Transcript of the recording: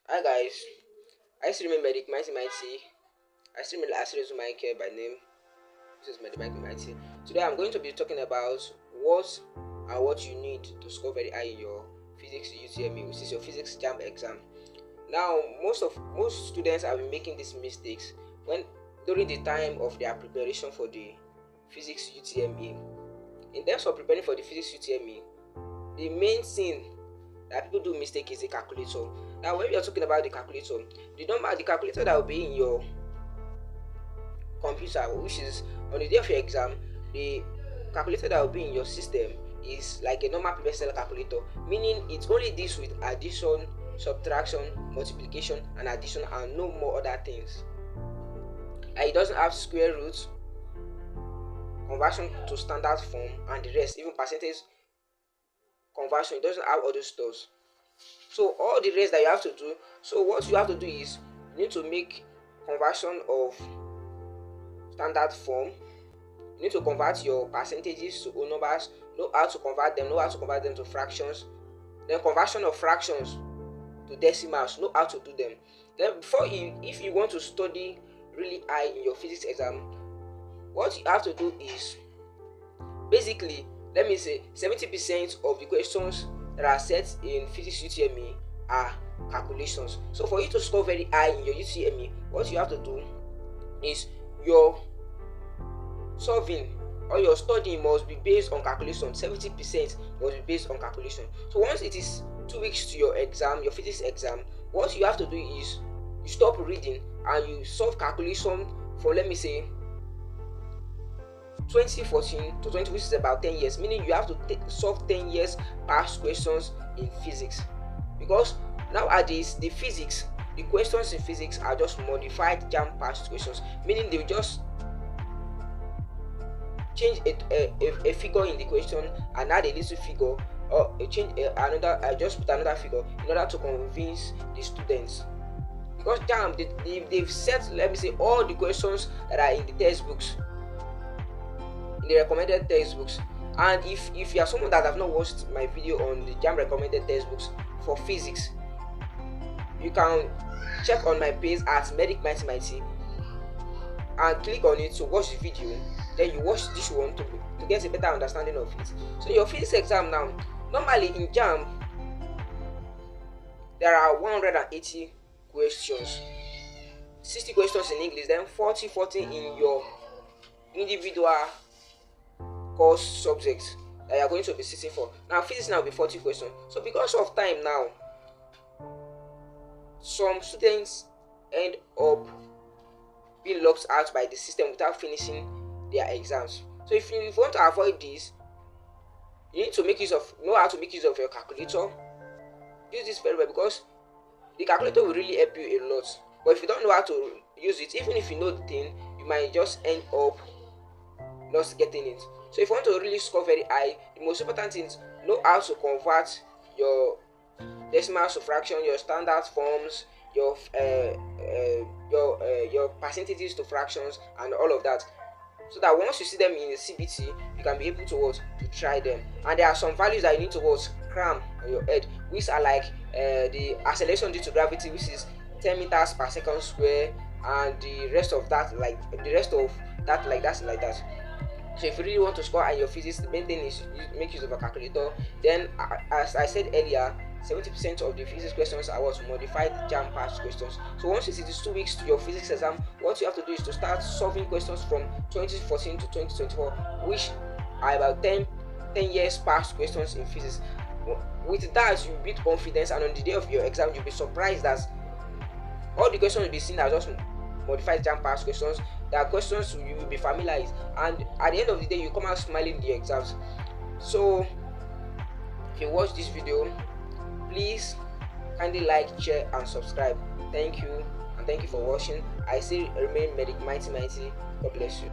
Hi guys, I still remember Medic Mighty Mighty. I still remember Asiris Michael by name. This is Medic Mighty Mighty. Today I'm going to be talking about what you need to score very high in your physics UTME, which is your physics jam exam. Now most students have been making these mistakes when during the time of their preparation for the physics UTME. In terms of preparing for the physics UTME, the main thing that people do mistake is the calculator. Now when we are talking about the calculator that will be in your computer, which is on the day of your exam, the calculator that will be in your system is like a normal previous calculator, meaning it only deals with addition, subtraction, multiplication, and addition, and no more other things. It doesn't have square roots, conversion to standard form, and the rest, even percentage conversion. It doesn't have all those stuff. So all the rest that you have to do, so what you have to do is you need to make conversion of standard form. You need to convert your percentages to whole numbers, know how to convert them to fractions, then conversion of fractions to decimals, know how to do them. Then if you want to study really high in your physics exam, what you have to do is basically, let me say 70% of the questions that are set in physics UTME are calculations. So for you to score very high in your UTME, what you have to do is your solving or your studying must be based on calculation. 70% must be based on calculation. So once it is 2 weeks to your exam, your physics exam, what you have to do is you stop reading and you solve calculation for, let me say, 2014 to 20, which is about 10 years, meaning you have to solve 10 years past questions in physics. Because nowadays the questions in physics are just modified jam past questions, meaning they will just change a figure in the question and add a little figure, or just put another figure in order to convince the students. Because jam they've set, let me say, all the questions that are in the textbooks, in the recommended textbooks. And if you are someone that have not watched my video on the jam recommended textbooks for physics, you can check on my page at Medic Mighty Mighty and click on it to watch the video. Then you watch this one to get a better understanding of it. So your physics exam now, normally in jam there are 180 questions, 60 questions in English, then 40 in your individual course subjects that you are going to be sitting for. Now physics now will be 40 questions. So because of time now, some students end up being locked out by the system without finishing their exams. So if you want to avoid this, you need to know how to make use of your calculator. Use this very well, because the calculator will really help you a lot. But if you don't know how to use it, even if you know the thing, you might just end up not getting it. So if you want to really score very high, the most important thing is know how to convert your decimals to fraction, your standard forms, your percentages to fractions, and all of that, so that once you see them in the CBT, you can be able to try them. And there are some values that you need to cram on your head, which are like the acceleration due to gravity, which is 10 meters per second square, and the rest of that like that. So if you really want to score at your physics, the main thing is you make use of a calculator. Then as I said earlier, 70% of the physics questions are modified jam past questions. So once it is 2 weeks to your physics exam, what you have to do is to start solving questions from 2014 to 2024, which are about 10 years past questions in physics. With that, you build confidence, and on the day of your exam, you'll be surprised that all the questions will be seen as just modified jam past questions. There are questions you will be familiarized, and at the end of the day, you come out smiling in the exams. So if you watch this video, please kindly like, share, and subscribe. Thank you, and thank you for watching. I still remain Medic Mighty Mighty. God bless you.